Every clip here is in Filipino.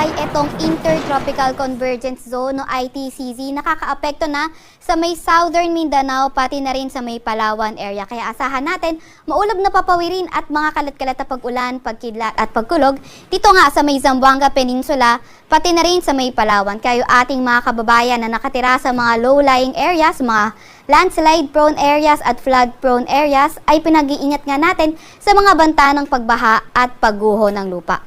ay itong Intertropical Convergence Zone o ITCZ nakakaapekto na sa may Southern Mindanao pati na rin sa may Palawan area. Kaya asahan natin maulap na papawirin at mga kalat-kalat na pag-ulan, pagkidlat at pagkulog dito nga sa may Zamboanga Peninsula pati na rin sa may Palawan. Kaya ating mga kababayan na nakatira sa mga low-lying areas, mga landslide-prone areas at flood-prone areas ay pinag-iingat nga natin sa mga banta ng pagbaha at pagguho ng lupa.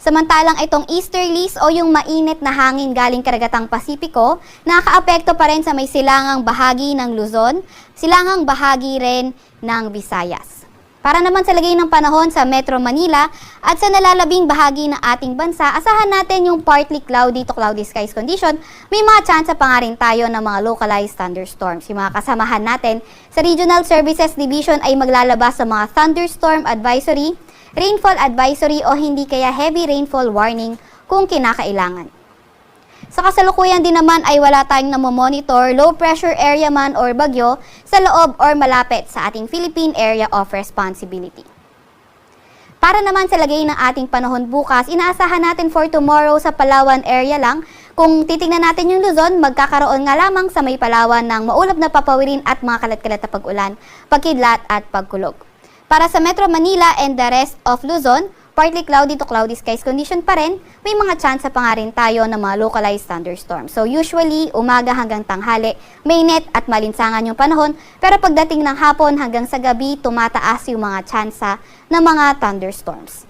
Samantalang itong easterlies o yung mainit na hangin galing karagatang Pasipiko, nakakaapekto pa rin sa may silangang bahagi ng Luzon, silangang bahagi rin ng Visayas. Para naman sa lagay ng panahon sa Metro Manila at sa nalalabing bahagi ng ating bansa, asahan natin yung partly cloudy to cloudy skies condition. May mga tsansa pa nga rin tayo ng mga localized thunderstorms. Yung mga kasamahan natin sa Regional Services Division ay maglalabas sa mga thunderstorm advisory, rainfall advisory o hindi kaya heavy rainfall warning kung kinakailangan. Sa kasalukuyan din naman ay wala tayong namomonitor low pressure area man or bagyo sa loob or malapit sa ating Philippine Area of Responsibility. Para naman sa lagay ng ating panahon bukas, inaasahan natin for tomorrow sa Palawan area lang. Kung titingnan natin yung Luzon, magkakaroon nga lamang sa may Palawan ng maulap na papawirin at mga kalat-kalat na pag-ulan, pagkidlat at pagkulog. Para sa Metro Manila and the rest of Luzon, partly cloudy to cloudy skies condition pa rin, may mga tsansa pa nga rin tayo ng mga localized thunderstorms. So usually, umaga hanggang tanghali, mainit at malinsangan yung panahon, pero pagdating ng hapon hanggang sa gabi, tumataas yung mga tsansa ng mga thunderstorms.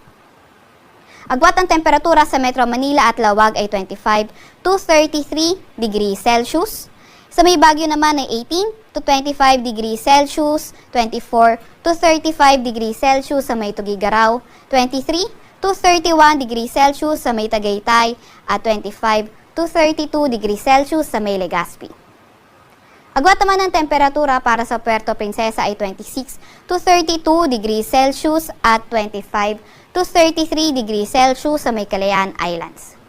Agwat ang temperatura sa Metro Manila at Lawag ay 25 to 33 degrees Celsius. Sa may Baguio naman ay 18 to 25 degrees Celsius, 24 to 35 degrees Celsius sa may Tugigaraw, 23 to 31 degrees Celsius sa may Tagaytay, at 25 to 32 degrees Celsius sa may Legazpi. Agwat naman ang temperatura para sa Puerto Princesa ay 26 to 32 degrees Celsius at 25 to 33 degrees Celsius sa may Kalayaan Islands.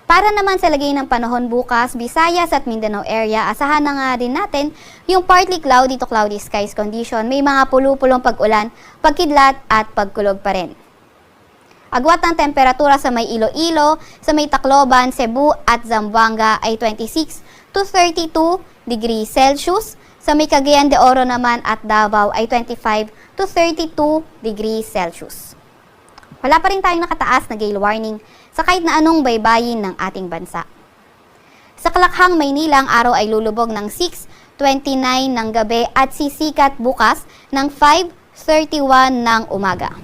Para naman sa lagay ng panahon bukas, Visayas at Mindanao area, asahan na nga din natin yung partly cloudy to cloudy skies condition. May mga pulu-pulong pag-ulan, pagkidlat at pagkulog pa rin. Agwat ng temperatura sa may Iloilo, sa may Tacloban, Cebu at Zamboanga ay 26 to 32 degrees Celsius. Sa may Cagayan de Oro naman at Davao ay 25 to 32 degrees Celsius. Wala pa rin tayong nakataas na gale warning sa kahit na anong baybayin ng ating bansa. Sa Kalakhang, Maynila, ang araw ay lulubog ng 6:29 ng gabi at sisikat bukas ng 5:31 ng umaga.